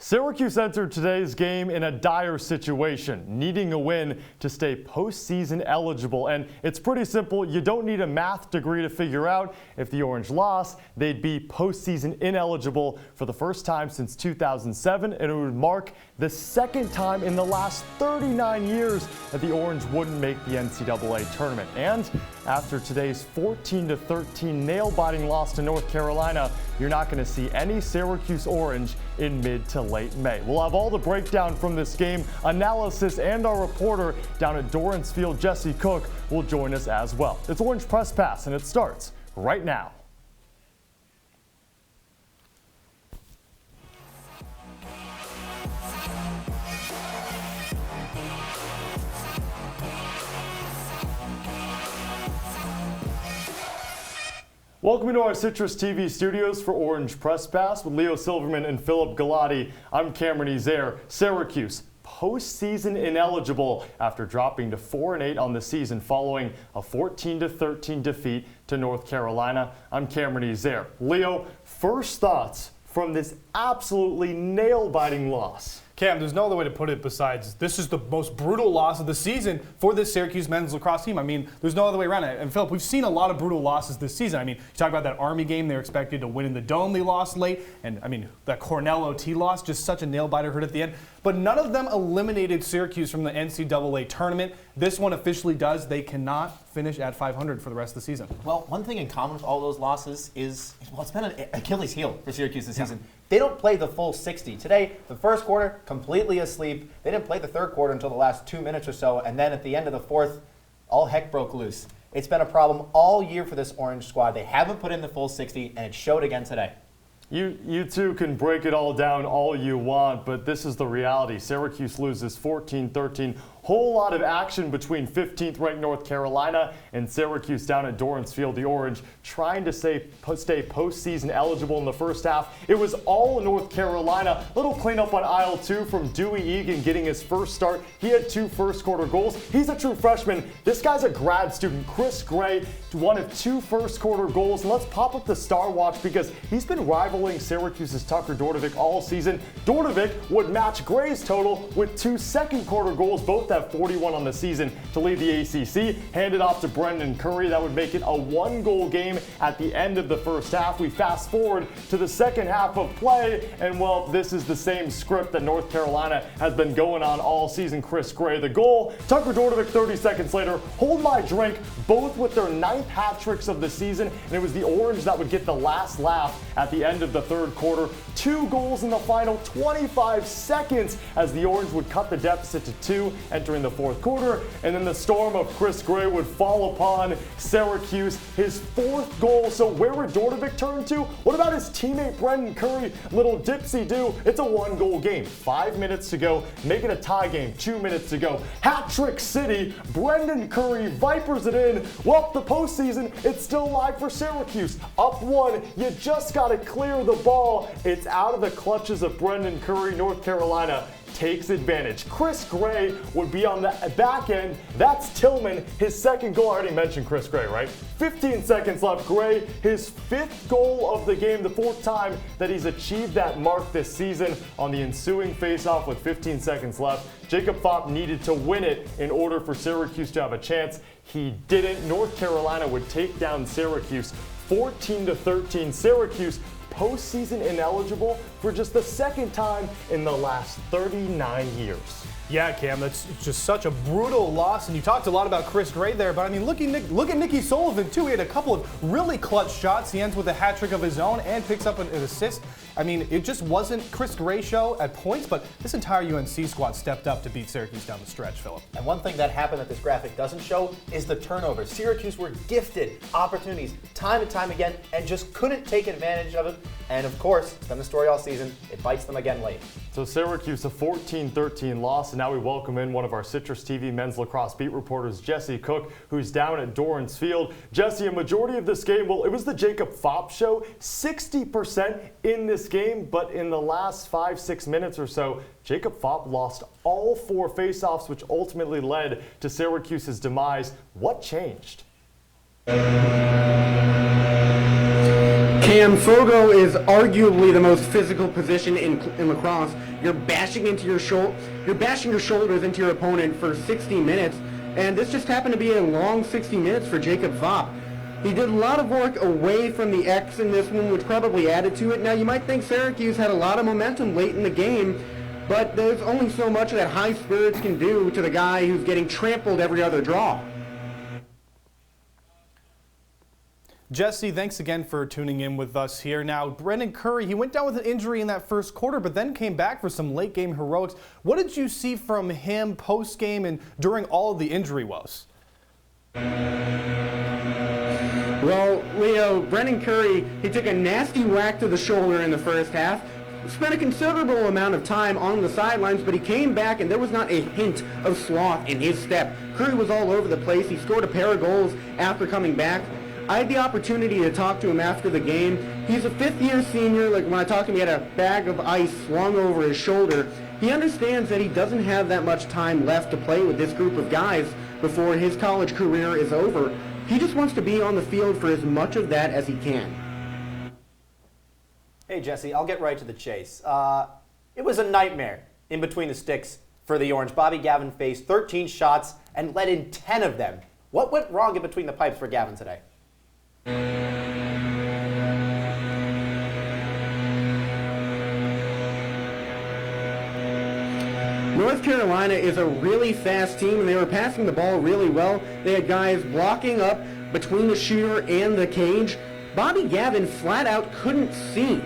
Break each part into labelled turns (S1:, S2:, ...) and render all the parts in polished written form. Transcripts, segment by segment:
S1: Syracuse entered today's game in a dire situation, needing a win to stay postseason eligible. And it's pretty simple. You don't need a math degree to figure out if the Orange lost, they'd be postseason ineligible for the first time since 2007, and it would mark the second time in the last 39 years that the Orange wouldn't make the NCAA tournament. And after today's 14-13 nail-biting loss to North Carolina, you're not going to see any Syracuse Orange in mid to late May. We'll have all the breakdown from this game, analysis, and our reporter down at Dorrance Field, Jesse Cook, will join us as well. It's Orange Press Pass, and it starts right now. Welcome to our CitrusTV studios for Orange Press Pass with Leo Silverman and Philip Galati. I'm Cameron Ezeir. Syracuse postseason ineligible after dropping to 4-8 on the season following a 14-13 defeat to North Carolina. I'm Cameron Ezeir. Leo, first thoughts from this absolutely nail-biting loss.
S2: Cam, there's no other way to put it besides this is the most brutal loss of the season for this Syracuse men's lacrosse team. I mean, there's no other way around it. And Philip, we've seen a lot of brutal losses this season. I mean, you talk about that Army game, they were expected to win in the Dome, they lost late. And I mean, that Cornell OT loss, just such a nail-biter hurt at the end. But none of them eliminated Syracuse from the NCAA tournament. This one officially does. They cannot finish at 500 for the rest of the season.
S3: Well, one thing in common with all those losses is, well, it's been an Achilles heel for Syracuse this season. They don't play the full 60. Today, the first quarter, completely asleep. They didn't play the third quarter until the last 2 minutes or so, and then at the end of the fourth, all heck broke loose. It's been a problem all year for this Orange squad. They haven't put in the full 60, and it showed again today.
S1: You two can break it all down all you want, but this is the reality. Syracuse loses 14-13. Whole lot of action between 15th ranked North Carolina and Syracuse down at Dorrance Field. The Orange trying to stay postseason eligible in the first half. It was all North Carolina. Little cleanup on aisle 2 from Dewey Egan getting his first start. He had 2 first quarter goals. He's a true freshman. This guy's a grad student. Chris Gray, one of 2 first quarter goals. And let's pop up the Star Watch because he's been rivaling Syracuse's Tucker DORDEVIC all season. DORDEVIC would match Gray's total with 2 second quarter goals, both have 41 on the season to lead the ACC. Handed off to Brendan Curry. That would make it a 1-goal game at the end of the first half. We fast forward to the second half of play, and well, this is the same script that North Carolina has been going on all season. Chris Gray, the goal. Tucker DORDEVIC 30 seconds later. Hold my drink, both with their 9th hat tricks of the season, and it was the Orange that would get the last laugh at the end of the third quarter. 2 goals in the final 25 seconds as the Orange would cut the deficit to 2 entering the fourth quarter, and then the storm of Chris Gray would fall upon Syracuse, his 4th goal. So where would DORDEVIC turn to? What about his teammate Brendan Curry? Little dipsy-do. It's a 1-goal game. 5 minutes to go. Make it a tie game. 2 minutes to go. Hat-trick city. Brendan Curry vipers it in. Well, the postseason, it's still live for Syracuse. Up 1. You just got to clear the ball. It's out of the clutches of Brendan Curry. North Carolina takes advantage. Chris Gray would be on the back end. That's Tillman, his 2nd goal. I already mentioned Chris Gray, right? 15 seconds left. Gray, his 5th goal of the game, the 4th time that he's achieved that mark this season on the ensuing faceoff with 15 seconds left. Jacob Fopp needed to win it in order for Syracuse to have a chance. He didn't. North Carolina would take down Syracuse 14-13. Syracuse postseason ineligible for just the 2nd time in the last 39 years.
S2: Yeah, Cam, that's just such a brutal loss. And you talked a lot about Chris Gray there, but I mean, look at Nicky Sullivan, too. He had a couple of really clutch shots. He ends with a hat trick of his own and picks up an assist. I mean, it just wasn't Chris Gray show at points, but this entire UNC squad stepped up to beat Syracuse down the stretch, Philip.
S3: And one thing that happened that this graphic doesn't show is the turnovers. Syracuse were gifted opportunities time and time again and just couldn't take advantage of it. And of course, it's been the story all season. It bites them again late.
S1: So Syracuse, a 14-13 loss, and now we welcome in one of our CitrusTV men's lacrosse beat reporters, Jesse Cook, who's down at Dorrance Field. Jesse, a majority of this game, well, it was the Jacob Fopp show, 60% in this game, but in the last 5-6 minutes or so, Jacob Fopp lost all 4 faceoffs, which ultimately led to Syracuse's demise. What changed?
S4: Cam, Fogo is arguably the most physical position in lacrosse. You're bashing your shoulders into your opponent for 60 minutes, and this just happened to be a long 60 minutes for Jacob Vopp. He did a lot of work away from the X in this one, which probably added to it. Now, you might think Syracuse had a lot of momentum late in the game, but there's only so much that high spirits can do to the guy who's getting trampled every other draw.
S2: Jesse, thanks again for tuning in with us here. Now, Brendan Curry, he went down with an injury in that first quarter, but then came back for some late-game heroics. What did you see from him post-game and during all of the injury woes?
S4: Well, Leo, Brendan Curry, he took a nasty whack to the shoulder in the first half, spent a considerable amount of time on the sidelines, but he came back and there was not a hint of sloth in his step. Curry was all over the place. He scored a pair of goals after coming back. I had the opportunity to talk to him after the game. He's a fifth-year senior. Like, when I talked to him, he had a bag of ice slung over his shoulder. He understands that he doesn't have that much time left to play with this group of guys before his college career is over. He just wants to be on the field for as much of that as he can.
S3: Hey, Jesse, I'll get right to the chase. It was a nightmare in between the sticks for the Orange. Bobby Gavin faced 13 shots and let in 10 of them. What went wrong in between the pipes for Gavin today?
S4: North Carolina is a really fast team, and they were passing the ball really well. They had guys blocking up between the shooter and the cage. Bobby Gavin flat out couldn't see.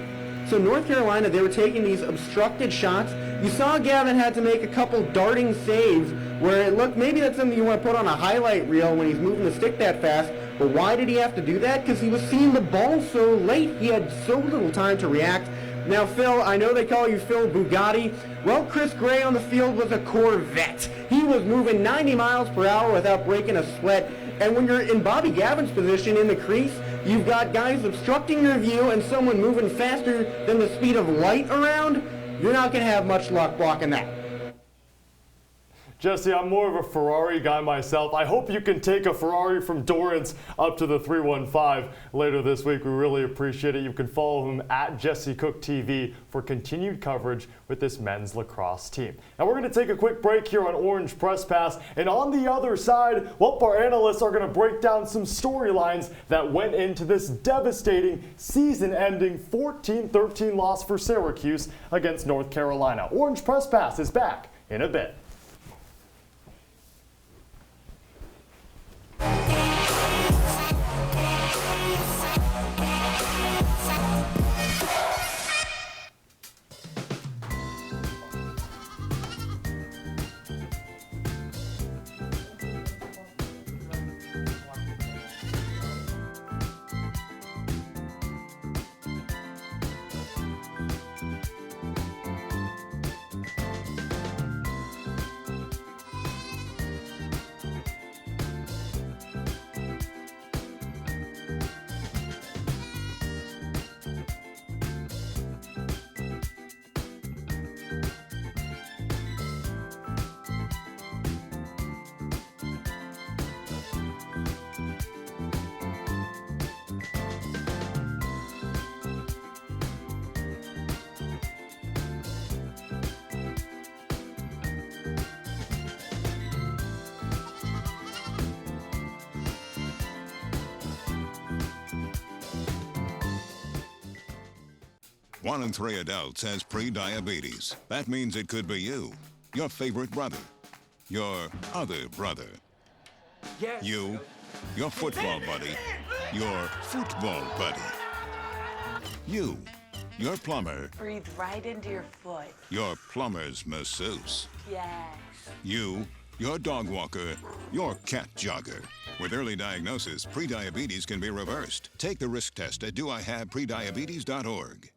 S4: So North Carolina, they were taking these obstructed shots. You saw Gavin had to make a couple darting saves where it looked, maybe that's something you want to put on a highlight reel when he's moving the stick that fast. But why did he have to do that? Because he was seeing the ball so late. He had so little time to react. Now, Phil, I know they call you Phil Bugatti. Well, Chris Gray on the field was a Corvette. He was moving 90 miles per hour without breaking a sweat. And when you're in Bobby Gavin's position in the crease, you've got guys obstructing your view and someone moving faster than the speed of light around. You're not going to have much luck blocking that.
S1: Jesse, I'm more of a Ferrari guy myself. I hope you can take a Ferrari from Dorrance up to the 315 later this week. We really appreciate it. You can follow him at Jesse Cook TV for continued coverage with this men's lacrosse team. Now we're going to take a quick break here on Orange Press Pass, and on the other side, well, our analysts are going to break down some storylines that went into this devastating season-ending 14-13 loss for Syracuse against North Carolina. Orange Press Pass is back in a bit.
S5: One in three adults has pre-diabetes. That means it could be you, your favorite brother, your other brother, you, your football buddy, your football buddy, you, your plumber,
S6: Breathe right into your foot.
S5: your plumber's masseuse,
S6: Yes.
S5: you, your dog walker, your cat jogger. With early diagnosis, pre-diabetes can be reversed. Take the risk test at doihaveprediabetes.org.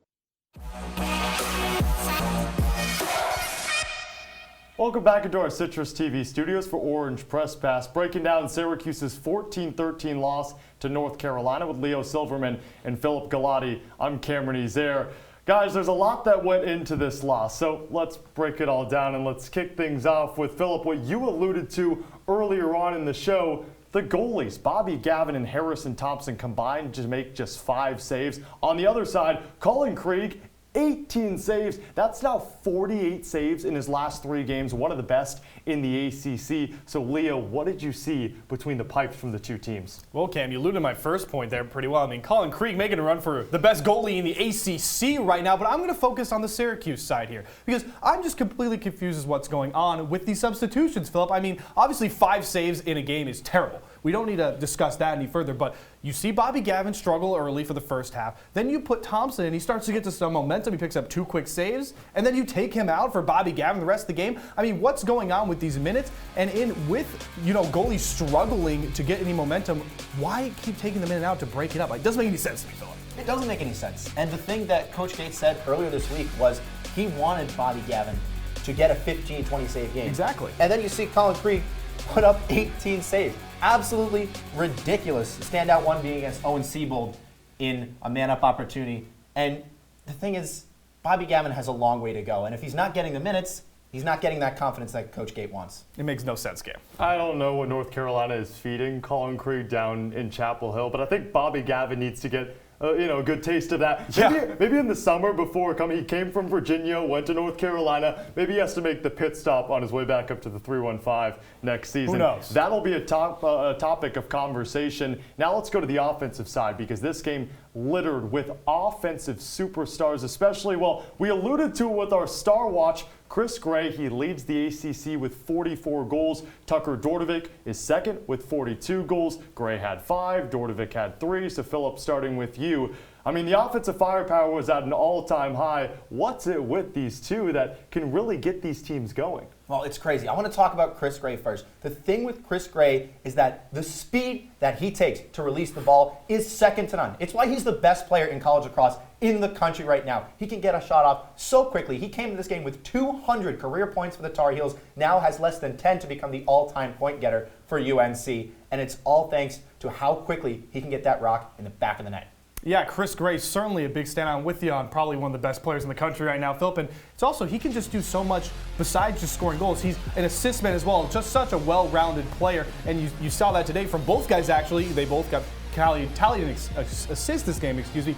S1: Welcome back into our CitrusTV studios for Orange Press Pass, breaking down Syracuse's 14-13 loss to North Carolina with Leo Silverman and Philip Galati. I'm Cameron Ezeir. Guys, there's a lot that went into this loss, so let's break it all down and let's kick things off with Philip, what you alluded to earlier on in the show. The goalies, Bobby Gavin and Harrison Thompson combined to make just 5 saves. On the other side, Colin Krieg, 18 saves. That's now 48 saves in his last 3 games, one of the best in the ACC. So, Leo, what did you see between the pipes from the two teams?
S2: Well, Cam, you alluded to my first point there pretty well. I mean, Colin Krieg making a run for the best goalie in the ACC right now, but I'm going to focus on the Syracuse side here because I'm just completely confused as what's going on with these substitutions, Philip. I mean, obviously 5 saves in a game is terrible. We don't need to discuss that any further, but you see Bobby Gavin struggle early for the first half. Then you put Thompson in. He starts to get to some momentum. He picks up 2 quick saves, and then you take him out for Bobby Gavin the rest of the game. I mean, what's going on with these minutes? And with goalies struggling to get any momentum, why keep taking them in and out to break it up? Like, it doesn't make any sense to me, Philip.
S3: It doesn't make any sense. And the thing that Coach Gates said earlier this week was he wanted Bobby Gavin to get a 15, 20 save game.
S2: Exactly.
S3: And then you see Colin Krieg put up 18 saves. Absolutely ridiculous. Standout one being against Owen Siebold in a man-up opportunity. And the thing is, Bobby Gavin has a long way to go. And if he's not getting the minutes, he's not getting that confidence that Coach Gate wants.
S2: It makes no sense, Cam.
S1: I don't know what North Carolina is feeding Colin Krieg down in Chapel Hill, but I think Bobby Gavin needs to get a good taste of that. Maybe in the summer before coming, he came from Virginia, went to North Carolina. Maybe he has to make the pit stop on his way back up to the 315 next season.
S2: Who knows?
S1: That'll be a topic of conversation. Now let's go to the offensive side because this game littered with offensive superstars, especially, well, we alluded to it with our Star Watch. Chris Gray, he leads the ACC with 44 goals. Tucker DORDEVIC is second with 42 goals. Gray had 5, DORDEVIC had 3. So, Philip, starting with you. I mean, the offensive firepower was at an all-time high. What's it with these two that can really get these teams going?
S3: Well, it's crazy. I want to talk about Chris Gray first. The thing with Chris Gray is that the speed that he takes to release the ball is second to none. It's why he's the best player in college lacrosse in the country right now. He can get a shot off so quickly. He came to this game with 200 career points for the Tar Heels, now has less than 10 to become the all-time point getter for UNC, and it's all thanks to how quickly he can get that rock in the back of the net.
S2: Yeah, Chris Gray, certainly a big standout. I'm with you on probably one of the best players in the country right now, Philip. And it's also, he can just do so much besides just scoring goals. He's an assist man as well, just such a well-rounded player. And you saw that today from both guys, actually. They both got tallied an assist this game, excuse me.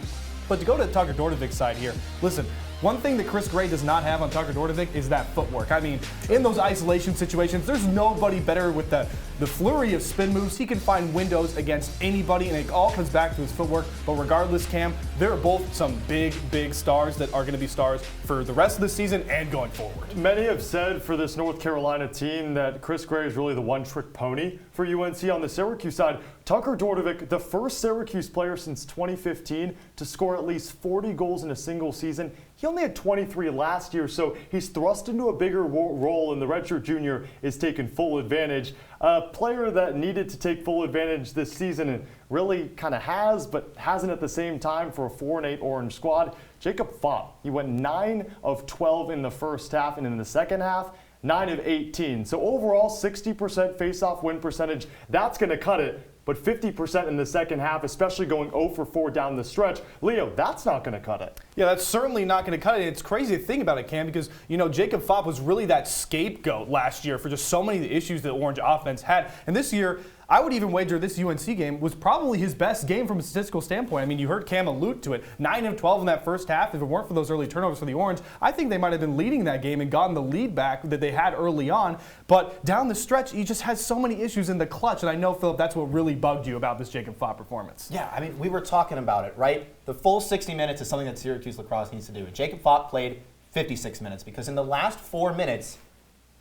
S2: But to go to the Tucker DORDEVIC side here, listen, one thing that Chris Gray does not have on Tucker DORDEVIC is that footwork. I mean, in those isolation situations, there's nobody better with the flurry of spin moves. He can find windows against anybody, and it all comes back to his footwork. But regardless, Cam, they're both some big, big stars that are going to be stars for the rest of the season and going forward.
S1: Many have said for this North Carolina team that Chris Gray is really the one-trick pony for UNC. On the Syracuse side, Tucker DORDEVIC, the first Syracuse player since 2015 to score at least 40 goals in a single season. He only had 23 last year, so he's thrust into a bigger role, and the redshirt junior is taking full advantage. A player that needed to take full advantage this season and really kind of has, but hasn't at the same time for a 4-8 Orange squad, Jacob Fott. He went 9 of 12 in the first half, and in the second half, 9 of 18. So overall, 60% face-off win percentage. That's going to cut it. But 50% in the second half, especially going 0 for 4 down the stretch. Leo, that's not going to cut it.
S2: Yeah, that's certainly not going to cut it. It's crazy to think about it, Cam, because, Jacob Fott was really that scapegoat last year for just so many of the issues that Orange offense had. And this year, I would even wager this UNC game was probably his best game from a statistical standpoint. I mean, you heard Cam allude to it. 9 of 12 in that first half. If it weren't for those early turnovers for the Orange, I think they might have been leading that game and gotten the lead back that they had early on. But down the stretch, he just has so many issues in the clutch. And I know, Philip, that's what really bugged you about this Jacob Fott performance.
S3: Yeah, I mean, we were talking about it, right? The full 60 minutes is something that Syracuse lacrosse needs to do. And Jacob Fott played 56 minutes because in the last 4 minutes,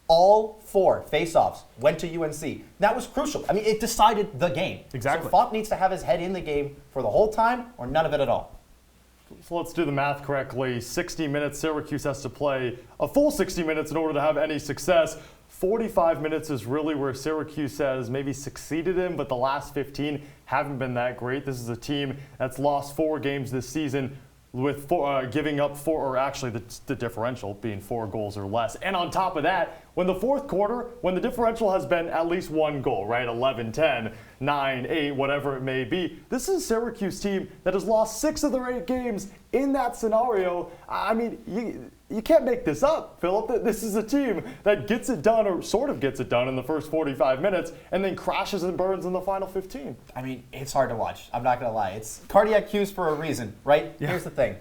S3: all 4 face-offs went to UNC. That was crucial. I mean, it decided the game.
S2: Exactly.
S3: So Fott needs to have his head in the game for the whole time or none of it at all.
S1: So let's do the math correctly. 60 minutes, Syracuse has to play a full 60 minutes in order to have any success. 45 minutes is really where Syracuse has maybe succeeded in, but the last 15 haven't been that great. This is a team that's lost 4 games this season with giving up 4, or actually the differential being 4 goals or less. And on top of that, when the fourth quarter, when the differential has been at least 1 goal, right, 11-10, 9-8, whatever it may be, this is a Syracuse team that has lost 6 of their 8 games in that scenario. I mean, you can't make this up, Philip. This is a team that gets it done, or sort of gets it done, in the first 45 minutes and then crashes and burns in the final 15.
S3: I mean, it's hard to watch. I'm not going to lie. It's cardiac cues for a reason, right? Yeah. Here's the thing.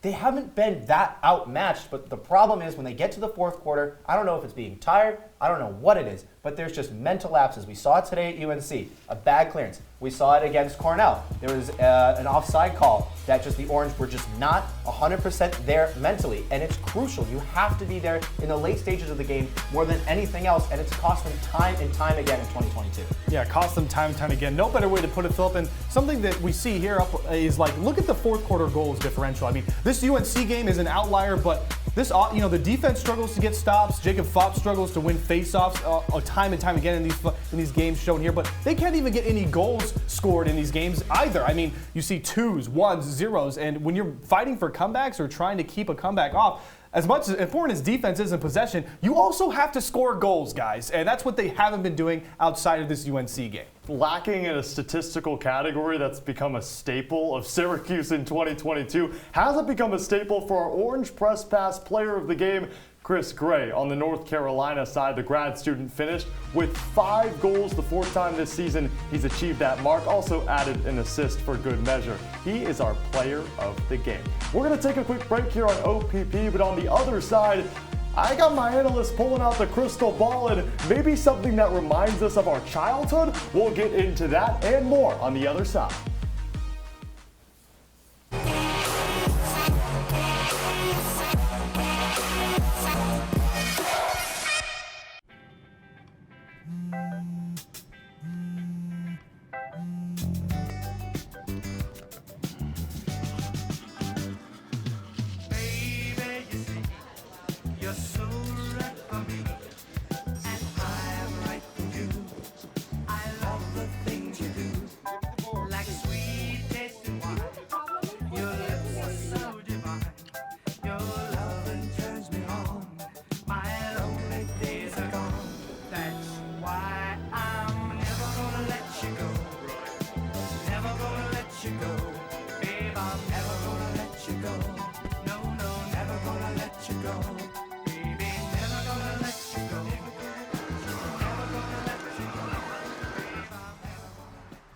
S3: They haven't been that outmatched, but the problem is when they get to the fourth quarter, I don't know if it's being tired, I don't know what it is, but there's just mental lapses. We saw it today at UNC, a bad clearance. We saw it against Cornell. There was an offside call that just the Orange were just not 100% there mentally, and it's crucial. You have to be there in the late stages of the game more than anything else, and it's cost them time and time again in 2022.
S2: Yeah, it cost them time and time again. No better way to put it, Philip. And something that we see here is like, look at the fourth quarter goals differential. I mean, this UNC game is an outlier, but this, the defense struggles to get stops. Jacob Fopp struggles to win faceoffs time and time again in these games shown here, but they can't even get any goals scored in these games either. I mean, you see 2s, 1s, 0s, and when you're fighting for comebacks or trying to keep a comeback off, as much as important as defense is in possession, you also have to score goals, guys, and that's what they haven't been doing outside of this UNC game.
S1: Lacking in a statistical category that's become a staple of Syracuse in 2022, has it become a staple for our Orange Press Pass player of the game, Chris Gray? On the North Carolina side, the grad student finished with 5 goals, the 4th time this season he's achieved that mark. Also added an assist for good measure. He is our player of the game. We're going to take a quick break here on OPP, but on the other side, I got my analysts pulling out the crystal ball and maybe something that reminds us of our childhood. We'll get into that and more on the other side.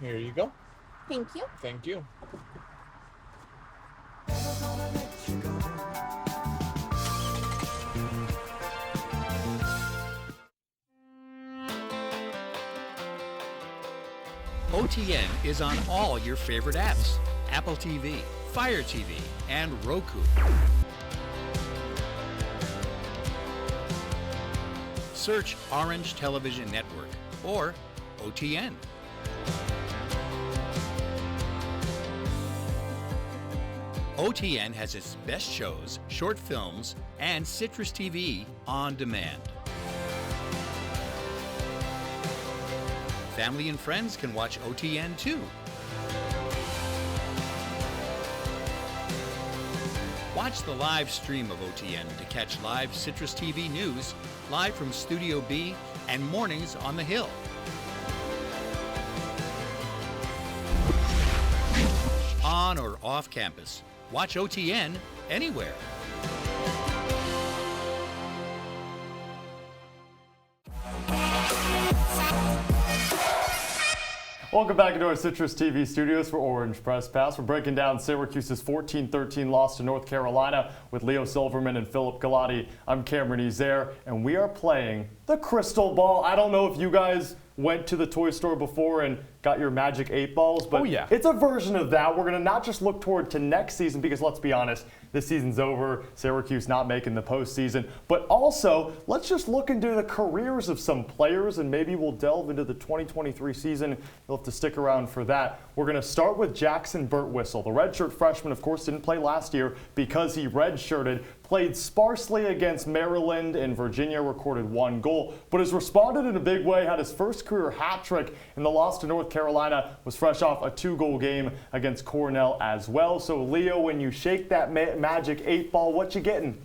S7: Here you go.
S8: Thank you.
S7: Thank you.
S9: OTN is on all your favorite apps: Apple TV, Fire TV, and Roku. Search Orange Television Network or OTN. OTN has its best shows, short films, and CitrusTV on demand. Family and friends can watch OTN too. Watch the live stream of OTN to catch live CitrusTV news, live from Studio B, and mornings on the Hill. On or off campus, watch OTN anywhere.
S1: Welcome back into our Citrus TV studios for Orange Press Pass. We're breaking down Syracuse's 14-13 loss to North Carolina with Leo Silverman and Philip Galati. I'm Cameron Ezeir, and we are playing the Crystal Ball. I don't know if you guys went to the toy store before and got your magic 8 balls, but it's a version of that. We're going to not just look toward to next season, because let's be honest, this season's over, Syracuse not making the postseason, but also let's just look into the careers of some players, and maybe we'll delve into the 2023 season. You'll have to stick around for that. We're going to start with Jackson Birtwistle. The redshirt freshman, of course, didn't play last year because he redshirted, played sparsely against Maryland and Virginia, recorded 1 goal, but has responded in a big way, had his first career hat trick in the loss to North Carolina, was fresh off a 2-goal game against Cornell as well. So Leo, when you shake that magic 8 ball, what you getting?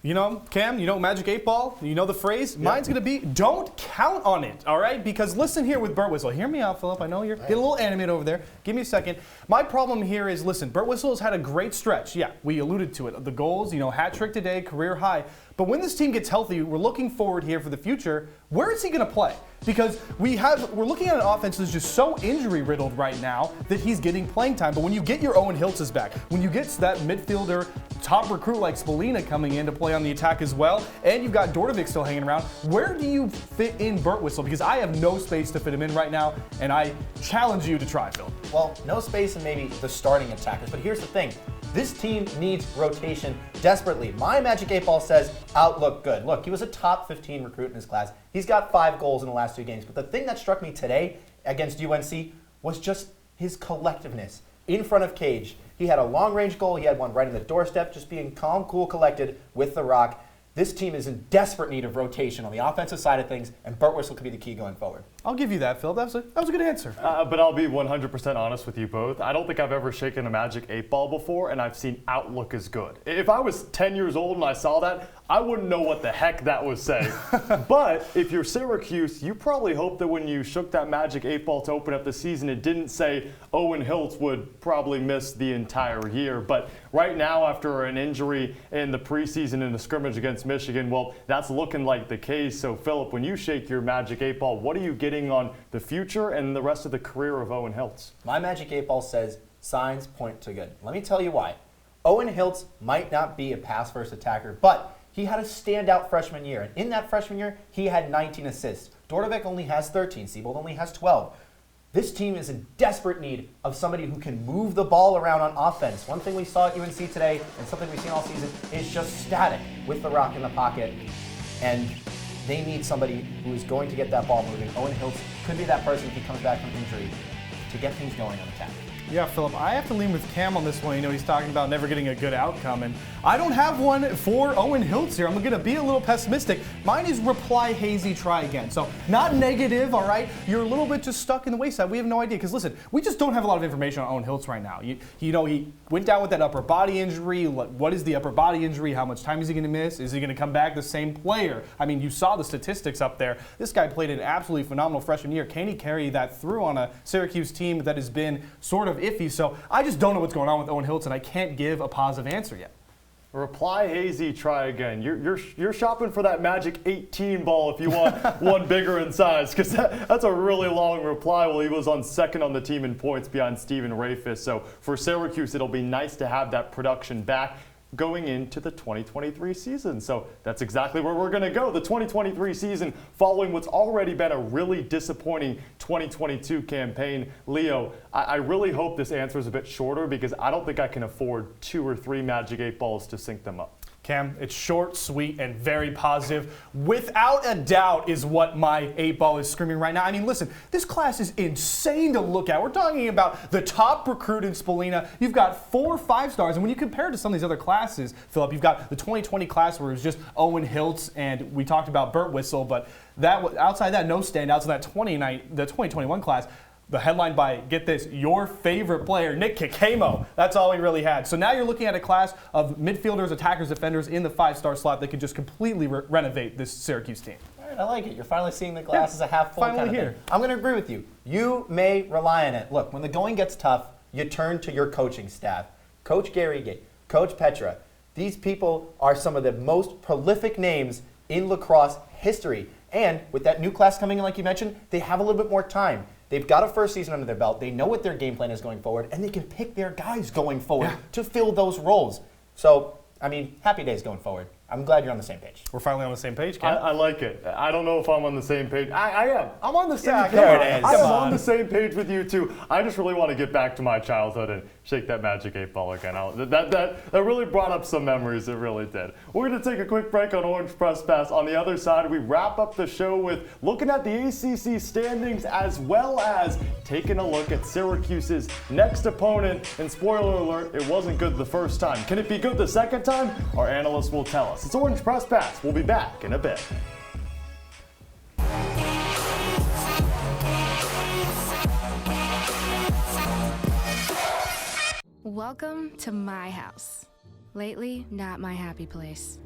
S2: You know, Cam, you know Magic 8 Ball? You know the phrase? Yep. Mine's going to be, don't count on it, all right? Because listen here with Burt Whistle. Hear me out, Philip. I know you're getting a little animated over there. Give me a second. My problem here is, listen, Burt Whistle has had a great stretch. Yeah, we alluded to it. The goals, you know, hat trick today, career high. But when this team gets healthy, we're looking forward here for the future. Where is he going to play? Because we're looking at an offense that's just so injury-riddled right now that he's getting playing time. But when you get your Owen HILTZ back, when you get that midfielder top recruit like Spallina coming in to play on the attack as well, and you've got DORDEVIC still hanging around, where do you fit in Burt Whistle? Because I have no space to fit him in right now, and I challenge you to try, Phil.
S3: Well, no space in maybe the starting attackers, but here's the thing. This team needs rotation desperately. My Magic 8 Ball says outlook good. Look, he was a top 15 recruit in his class. He's got 5 goals in the last 2 games. But the thing that struck me today against UNC was just his collectiveness. In front of cage, he had a long-range goal. He had one right in the doorstep, just being calm, cool, collected with the rock. This team is in desperate need of rotation on the offensive side of things, and Burt Whistle could be the key going forward.
S2: I'll give you that, Phil. That was a good answer.
S1: But I'll be 100% honest with you both. I don't think I've ever shaken a Magic 8 Ball before, and I've seen outlook is good. If I was 10 years old and I saw that, I wouldn't know what the heck that was saying. But if you're Syracuse, you probably hope that when you shook that Magic 8 Ball to open up the season, it didn't say Owen HILTZ would probably miss the entire year. But right now, after an injury in the preseason in the scrimmage against Michigan, well, that's looking like the case. So, Philip, when you shake your Magic 8 Ball, what are you getting on the future and the rest of the career of Owen HILTZ?
S3: My Magic 8 Ball says signs point to good. Let me tell you why. Owen HILTZ might not be a pass-first attacker, but he had a standout freshman year. And in that freshman year, he had 19 assists. DORDEVIC only has 13. Siebold only has 12. This team is in desperate need of somebody who can move the ball around on offense. One thing we saw at UNC today, and something we've seen all season, is just static with the rock in the pocket. And they need somebody who is going to get that ball moving. Owen HILTZ could be that person if he comes back from injury to get things going on attack.
S2: Yeah, Philip, I have to lean with Cam on this one. You know, he's talking about never getting a good outcome, and I don't have one for Owen HILTZ here. I'm going to be a little pessimistic. Mine is reply hazy, try again. So not negative, all right? You're a little bit just stuck in the wayside. We have no idea, because listen, we just don't have a lot of information on Owen HILTZ right now. You know, he went down with that upper body injury. What is the upper body injury? How much time is he going to miss? Is he going to come back the same player? I mean, you saw the statistics up there. This guy played an absolutely phenomenal freshman year. Can he carry that through on a Syracuse team that has been sort of iffy? So I just don't know what's going on with Owen HILTZ, and I can't give a positive answer yet.
S1: Reply hazy, try again. You're shopping for that Magic 18 ball if you want one bigger in size, because that's a really long reply. Well, he was on second on the team in points behind Stephen Rafis. So for Syracuse, it'll be nice to have that production back going into the 2023 season. So that's exactly where we're going to go. The 2023 season following what's already been a really disappointing 2022 campaign. Leo, I really hope this answer is a bit shorter, because I don't think I can afford 2 or 3 Magic 8 Balls to sync them up.
S2: Cam, it's short, sweet, and very positive. Without a doubt is what my 8 Ball is screaming right now. I mean, listen, this class is insane to look at. We're talking about the top recruit in Spallina. You've got 4 5-stars, and when you compare it to some of these other classes, Philip, you've got the 2020 class where it was just Owen HILTZ, and we talked about Burt Whistle, but outside that, no standouts in that 2021 class. The headline by, get this, your favorite player, Nick Kikemo. That's all we really had. So now you're looking at a class of midfielders, attackers, defenders in the 5-star slot that could just completely renovate this Syracuse team.
S3: All right, I like it. You're finally seeing the glass as a half full kind of
S2: here.
S3: thing. I'm going to agree with you. You may rely on it. Look, when the going gets tough, you turn to your coaching staff. Coach Gary Gate, Coach Petra. These people are some of the most prolific names in lacrosse history. And with that new class coming in, like you mentioned, they have a little bit more time. They've got a first season under their belt. They know what their game plan is going forward, and they can pick their guys going forward to fill those roles. So, I mean, happy days going forward. I'm glad you're on the same page.
S2: We're finally on the same page, Ken.
S1: I like it. I don't know if I'm on the same page. I am. I'm on the same page.
S3: There it is.
S1: I am on the same page with you, too. I just really want to get back to my childhood and shake that Magic 8 Ball again. That really brought up some memories. It really did. We're going to take a quick break on Orange Press Pass. On the other side, we wrap up the show with looking at the ACC standings, as well as taking a look at Syracuse's next opponent. And spoiler alert, it wasn't good the first time. Can it be good the second time? Our analysts will tell us. It's Orange Press Pass. We'll be back in a bit.
S7: Welcome to my house. Lately, not my happy place.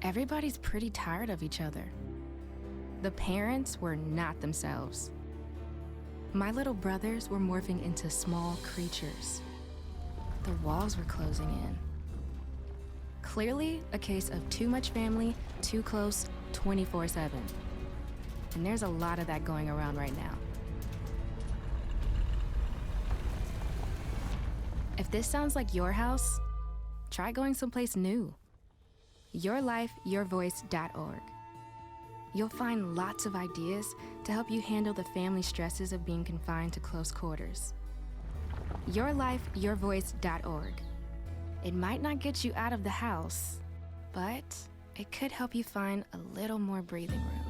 S7: everybody's pretty tired of each other. The parents were not themselves. My little brothers were morphing into small creatures. The walls were closing in. Clearly a case of too much family, too close, 24/7. And there's a lot of that going around right now. If this sounds like your house, try going someplace new. YourLifeYourVoice.org. You'll find lots of ideas to help you handle the family stresses of being confined to close quarters. YourLifeYourVoice.org. It might not get you out of the house, but it could help you find a little more breathing room.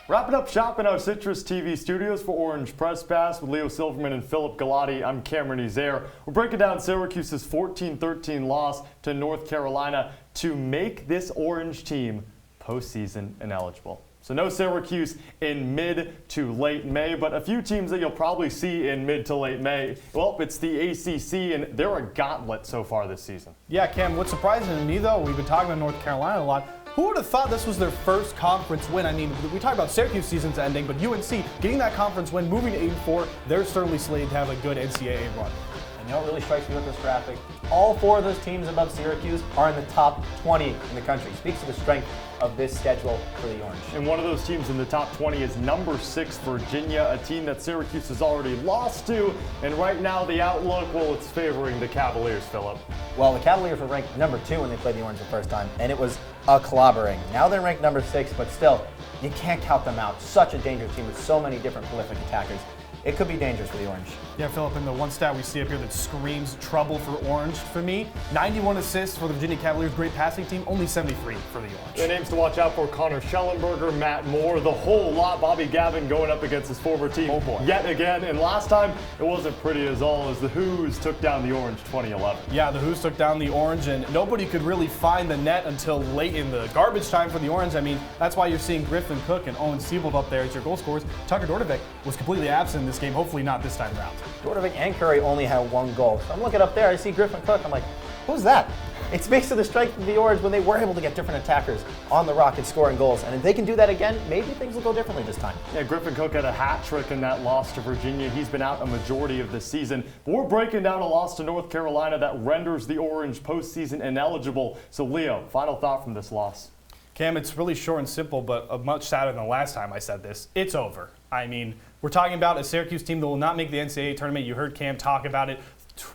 S1: Wrapping up shop in our CitrusTV studios for Orange Press Pass with Leo Silverman and Philip Galati. I'm Cameron Ezeir. We're breaking down Syracuse's 14-13 loss to North Carolina to make this Orange team postseason ineligible. So no Syracuse in mid to late May, but a few teams that you'll probably see in mid to late May. Well, it's the ACC, and they're a gauntlet so far this season.
S2: Yeah, Cam, what's surprising to me, though, we've been talking about North Carolina a lot. Who would have thought this was their first conference win? I mean, we talk about Syracuse season's ending, but UNC getting that conference win, moving to 8-4, they're certainly slated to have a good NCAA run.
S3: And you know what really strikes me with this graphic? All four of those teams above Syracuse are in the top 20 in the country. Speaks to the strength of this schedule for the Orange.
S1: And one of those teams in the top 20 is number 6 Virginia, a team that Syracuse has already lost to. And right now the outlook, well, it's favoring the Cavaliers, Philip.
S3: Well, the Cavaliers were ranked number 2 when they played the Orange the first time, and it was a clobbering. Now they're ranked number 6, but still, you can't count them out. Such a dangerous team with so many different prolific attackers. It could be dangerous for the Orange.
S2: Yeah, Philip, and the one stat we see up here that screams trouble for Orange for me, 91 assists for the Virginia Cavaliers, great passing team, only 73 for the Orange.
S1: The names to watch out for: Connor Schellenberger, Matt Moore, the whole lot. Bobby Gavin going up against his former team yet again. And last time, it wasn't pretty as all as the Who's took down the Orange 2011.
S2: Yeah, the Who's took down the Orange, and nobody could really find the net until late in the garbage time for the Orange. I mean, that's why you're seeing Griffin Cook and Owen Siebold up there as your goal scorers. Tucker DORDEVIC was completely absent in this game, hopefully not this time around.
S3: DORDEVIC and Curry only had 1 goal. So I'm looking up there, I see Griffin Cook, I'm like, who's that? It speaks to the strength of the Orange when they were able to get different attackers on the Rockets scoring goals. And if they can do that again, maybe things will go differently this time.
S1: Yeah, Griffin Cook had a hat trick in that loss to Virginia. He's been out a majority of the season. But we're breaking down a loss to North Carolina that renders the Orange postseason ineligible. So Leo, final thought from this loss.
S2: Cam, it's really short and simple, but much sadder than the last time I said this. It's over. I mean, we're talking about a Syracuse team that will not make the NCAA tournament. You heard Cam talk about it.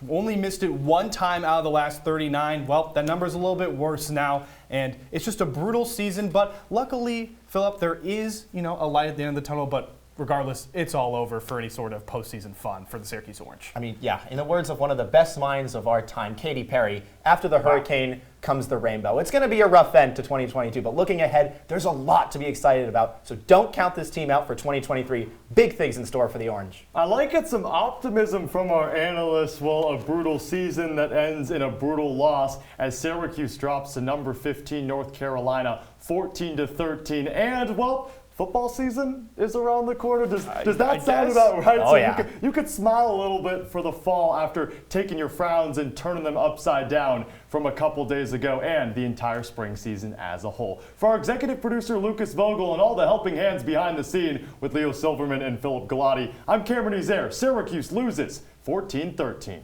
S2: Only missed it 1 time out of the last 39. Well, that number's a little bit worse now, and it's just a brutal season. But luckily, Philip, there is, a light at the end of the tunnel, but regardless, it's all over for any sort of postseason fun for the Syracuse Orange.
S3: I mean, yeah, in the words of one of the best minds of our time, Katy Perry, after the hurricane comes the rainbow. It's going to be a rough end to 2022, but looking ahead, there's a lot to be excited about. So don't count this team out for 2023. Big things in store for the Orange.
S1: I like it, some optimism from our analysts. Well, a brutal season that ends in a brutal loss as Syracuse drops to number 15 North Carolina, 14-13. And, well, football season is around the corner. Does that sound about right?
S3: Oh,
S1: so
S3: yeah.
S1: You could smile a little bit for the fall after taking your frowns and turning them upside down from a couple days ago, and the entire spring season as a whole. For our executive producer, Lucas Vogel, and all the helping hands behind the scene with Leo Silverman and Philip Galati, I'm Cameron Ezeir. Syracuse loses 14-13.